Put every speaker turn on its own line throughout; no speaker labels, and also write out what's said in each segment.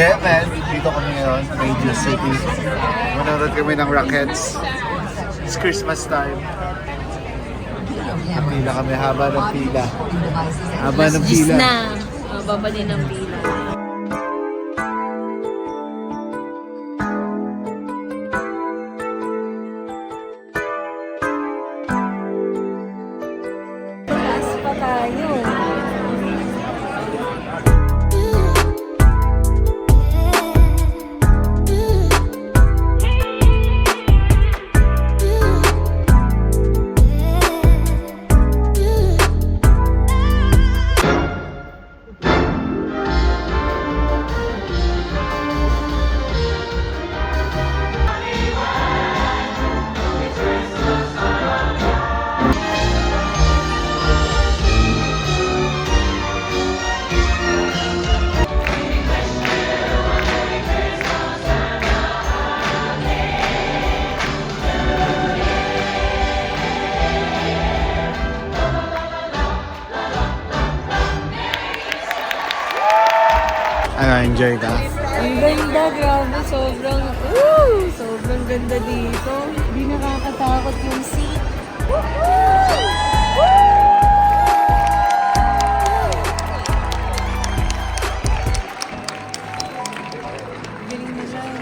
Yeah, man. Dito kami ngayon sa Radio City. Manonood kami ng Rockets. It's Christmas time. Napila kami, haba ng pila. Haba ng
Gis
pila.
na. Mababa din ang pila. Taas pa tayo.
Enjoy ka?
Ang ganda, grabe. Sobrang ganda dito. Hindi nakakatakot yung seat. Galing na lang.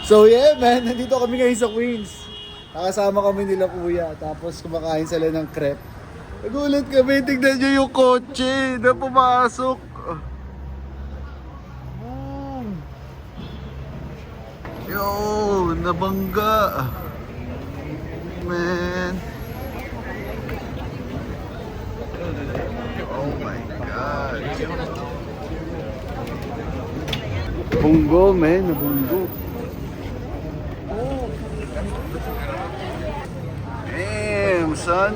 So yeah, man. Nandito kami ngayon sa Queens. Nakasama kami nila kuya. Tapos kumakain sila ng crepe. Nagulat kami. Tignan nyo yung kotse na pumasok. Yo, nabangga. Man. Oh my God. Bunggo, man. Nabunggo. Damn, son.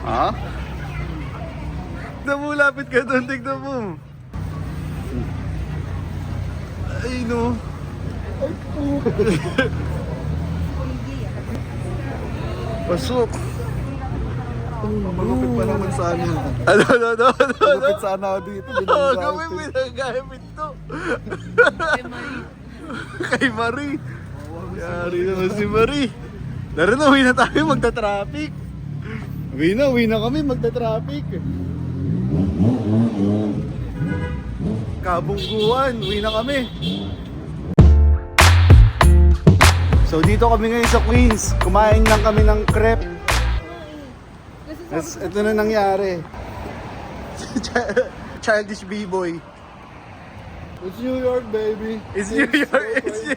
Ha? Namulapit ka doon, tignan mo. Ay, no. Ay, po. Pasok. Malupit pa naman sana. Ano? Malupit sana ako dito. Oo, kami pinagamit to. Kay Marie. Yari naman si Marie. Laro na, uwi na tayo, magta-traffic. Uwi na kami, magta-traffic. Kabungguan, uwi na kami. So dito kami ngayon sa Queens. Kumain lang kami ng crepe. Ito na nangyari. Childish B-boy. It's New York, baby. It's New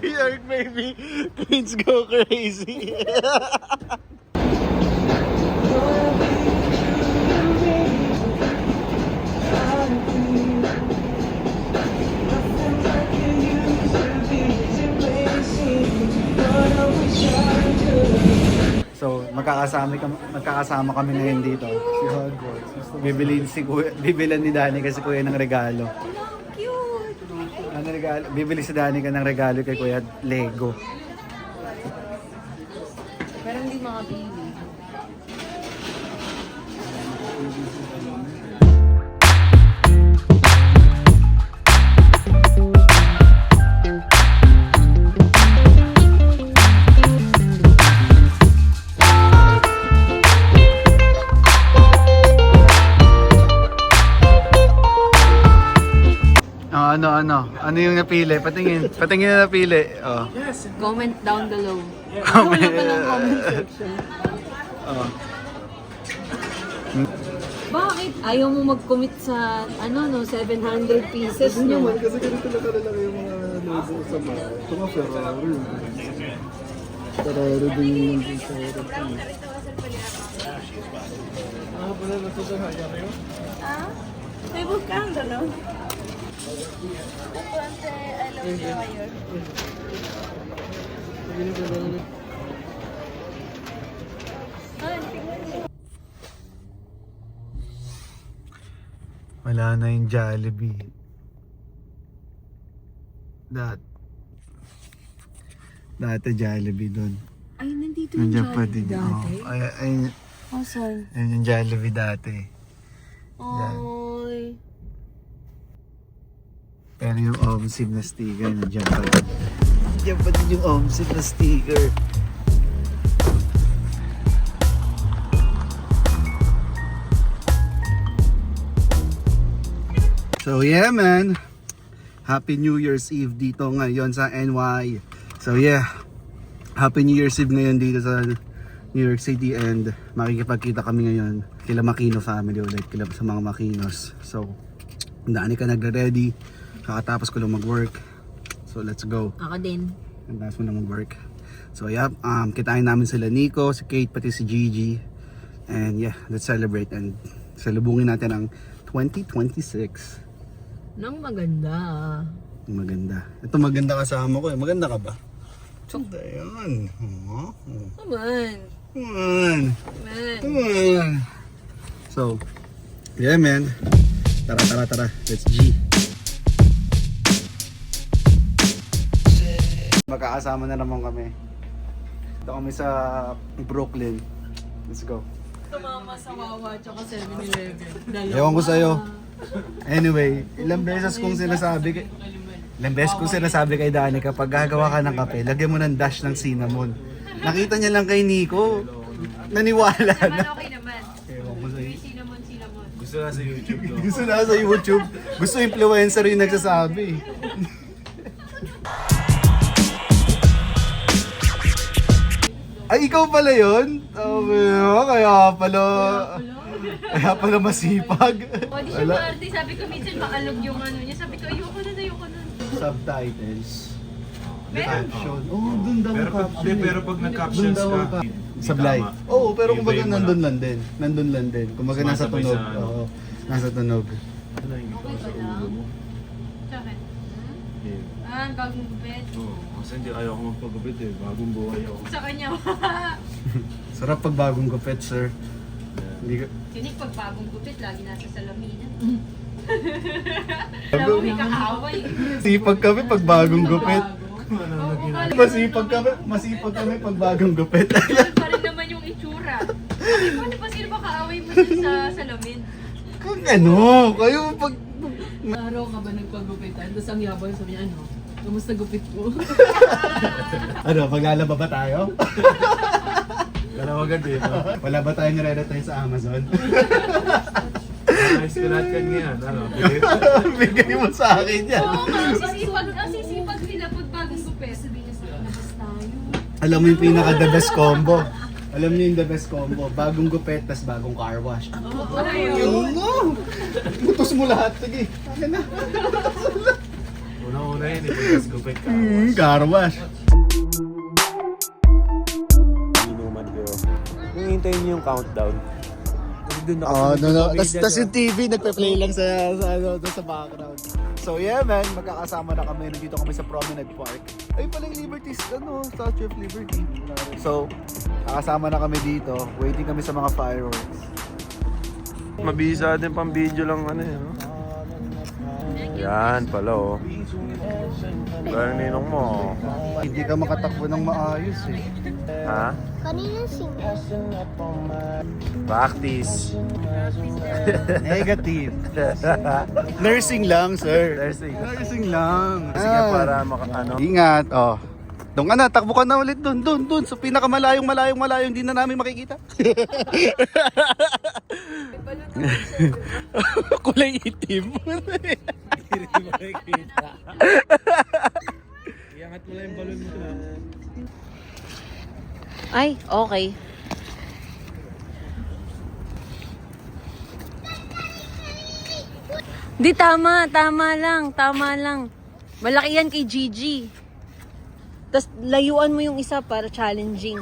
York, baby. Queens go crazy. So, magkakasama kami ngayon dito. Si Hogwarts. Bibilin ni Danny kasi kuya ng regalo.
Cute!
Ano bibili si Danica ng regalo kay Kuya, Lego.
Pero hindi makapili.
Ano yung napili? Patingin na napili. Oh.
Comment down below.
Comment.
Wala pa ng comment section.
Oh.
Bakit? Ayaw mo mag-commit sa, 700 pieces
Hindi
nyo?
naman, kasi ganito lang kalalaki yung mga logo sa bahay. Ito nga Ferrari. Ferrari din yung nandun sa harap. Pala nasa sa haya kayo?
May buscando, no?
Wala na yung Jollibee. Dati Jollibee doon.
Ay, nandito yung
Nandiyan pa
Jollibee
din.
dati.
Oh. Ay,
Oh, sorry.
ayun yung Jollibee dati.
Oy.
Pero yung Omsid na sticker, nandiyan pa din. Nandiyan pa din yung Omsid na sticker. So yeah man, Happy New Year's Eve dito ngayon sa NY. So yeah, Happy New Year's Eve ngayon dito sa New York City and makikipagkita kami ngayon kila Makino family ulit, kila sa mga Makinos. So, daan ka nagre-ready, kakatapos ko lang mag-work. So let's go.
Ako din.
Ang taas mo na mag-work. So yeah, kitain namin sila Nico, si Kate, pati si Gigi. And yeah, let's celebrate and salubungin natin ang 2026.
Nang maganda.
Maganda. Ito maganda kasama ko eh. Maganda ka ba? Ganda yan.
Come on.
Come on.
Man.
Come on. So, yeah man. Tara. Let's G. Magkakasama na naman kami. Ito kami sa Brooklyn. Let's go.
Tumama sa Wawa tsaka 7-Eleven.
Ewan ko sa'yo. Anyway, ilang beses kong sinasabi kay Dani, kapag gagawa ka ng kape, lagyan mo ng dash ng cinnamon. Nakita niya lang kay Nico. Naniwala na.
Okay naman.
Ewan ko sa'yo.
Cinnamon.
Gusto na sa YouTube to.
Gusto na sa YouTube. Gusto influencer yung nagsasabi. Ay, ikaw pala yun? Kaya pala masipag.
O di siya maarte, sabi ko minsan makalog yung ano niya. Sabi ko ayoko nun.
Subtitles.
Meron.
Caption. Oh, dun daw ang caption.
Pero pag nag-captions
Dun daw ang
ka,
Sablay. Oo, pero
Iba
kumbaga
yung
nandun lang din. Kumbaga nasa
Sumasabay
tunog.
sa ano.
Oo, nasa tunog.
Okay ka lang? Bakit? Ang bagong bed.
Oo, kasi hindi ayaw ko magpagupit eh. Bagong buhay ako.
Sa kanya.
Sarap pag bagong gupit, sir. Hindi ka...
Kinig pag bagong gupit, lagi nasa salamin. Alam mo, may kaaway.
Sipag kami pag bagong gupit.
Masipag
Masipag kami pag bagong gupit.
Yun pa rin naman yung itsura. Bakit mo, di ba sino ba kaaway mo dun sa salamin?
Kung ano, kayo pag...
Araw ka ba nagpagupitan? Tapos ang yabang sabi niya, kamusta gupit ko?
Ano, maglalaba ba tayo?
Dalawa agad eh. No?
Wala ba tayong nire-retry sa Amazon?
Ayos ka natin ngayon. Ano?
Bigay mo sa akin yan.
Oo nga, ang sisipag nila pag bagong gupit. Sabi niya, labas tayo.
Alam mo yung pinaka-the best combo. Alam niyo yung the best combo. Bagong gupit, tas bagong car wash.
Oo,
Ano? Butos mo lahat. Sige, akin na.
Una-una yun, ipagkas gupit ka.
Car wash.
Inuman ko. Kung hintayin niyo yung countdown. Doon
Oh, no. Tas yung TV, nagpe-play lang sa background. So yeah man, magkakasama na kami. Nandito kami sa Promenade Park. Ay pala yung Liberty, Statue of Liberty. So, kakasama na kami dito. Waiting kami sa mga fireworks.
Mabisa din pang video lang ano eh. No? Yan pala oh. Pero ninong mo.
Hindi ka makatakbo ng maayos eh.
Ha?
Kanina single.
Practice.
Negative. Nursing lang, sir.
Nursing.
Nursing lang.
Sige para ano.
Ingat, oh. Doon ka na, takbo ka na ulit doon, sa pinakamalayong, hindi na namin makikita. Kulay itim.
Iangat mo lang yung balon mo.
Ay, okay. Di, tama lang. Malaki yan kay Gigi. Tapos layuan mo yung isa para challenging.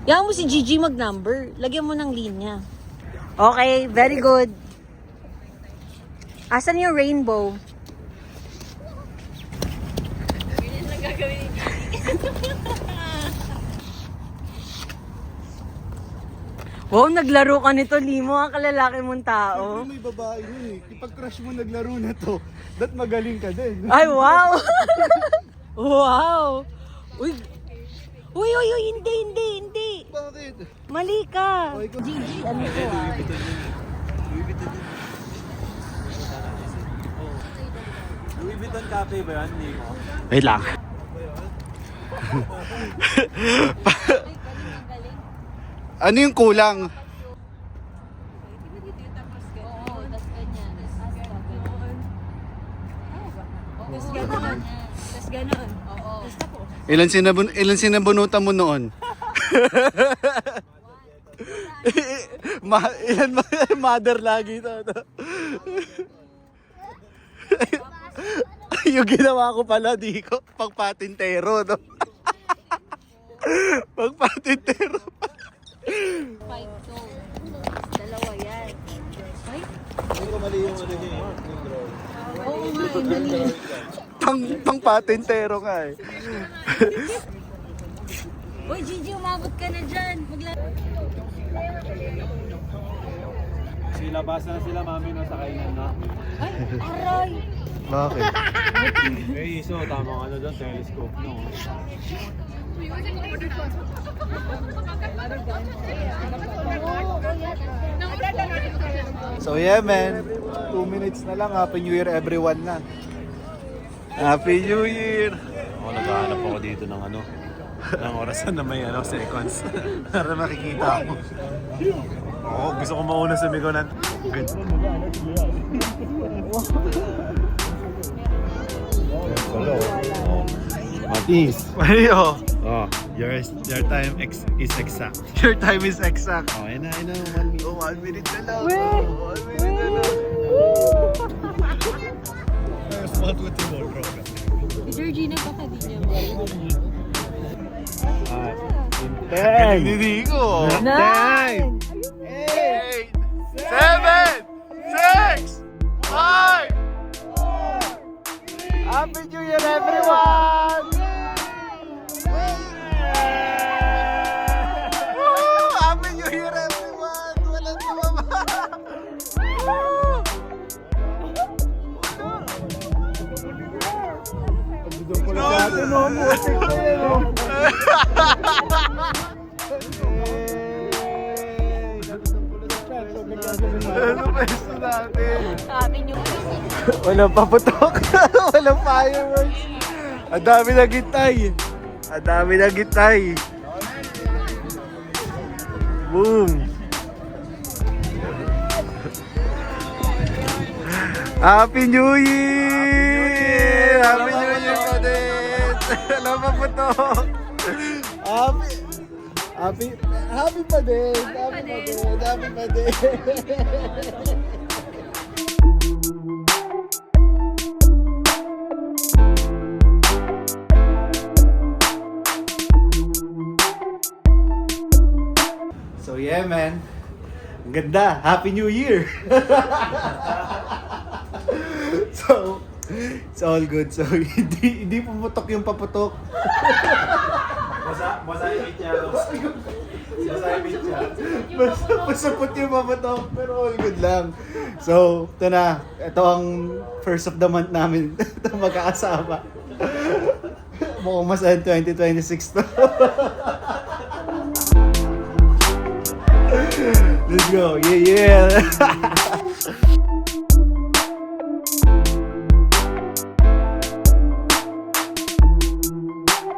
Yan mo si Gigi mag-number. Lagyan mo ng linya. Okay, very good. Asan yung rainbow? Wow, naglaro ka nito, Limo, ang kalalaki mong tao.
May babae yun eh. Kapag crush mo naglaro na to, that magaling ka din.
Ay, wow! Wow! Uy, hindi.
Bakit?
Mali ka.
Okay, ikaw-
Gigi, ano ko ah?
Louis Vuitton Cafe ba yan? Hindi ko.
Wait lang. Ano yung kulang? Ilan sinabunutan mo noon? Mother lagi to. Yung ginawa ko pala, di ko, pagpatintero, no? Pagpatintero.
Dalawa yan. Ay?
Hindi ko mali yung ano niya eh.
Oo nga, mali.
Pangpatintero nga eh.
Uy, Gigi, umabot ka na dyan.
Silabasa na sila mami no sa kainan na.
Ay, aray!
Bakit?
Eh, so tamang ano doon, telescope no.
So yeah man, 2 minutes na lang. Happy New Year everyone na. Happy New Year!
Ako naghahanap ako dito ng ano, ng orasan na may ano, seconds. Para makikita ako. Oo, gusto ko mauna sumigaw ng good. Hello. Matis.
Mario,
Oh, your time is exact.
your time is exact.
Oh, ayun na, 1 minute.
Oh, 1 minute na lang. 1 minute na lang.
First month with the wardrobe.
Si Georgina baka di niya
Hindi ko.
9!
8, 7, 6, 5. Happy New Year everyone! Woo! Happy New Year everyone! Walang tumama! Ano pwesto natin?
Happy New Year.
Walang paputok. Walang fireworks. Ang dami na gitay. Ang dami na gitay. Boom. Happy New Year! Happy New Year pa din! Walang paputok. Happy pa din. Happy pa din. So yeah man, ang ganda, Happy New Year! So, it's all good. So hindi pumutok yung paputok.
Basa yung niya.
Masapot yung mabatok, pero all good lang. So, ito na. Ito ang first of the month namin. Ito magkakasama. Mukhang mas 2026 to. Let's go. Yeah, yeah.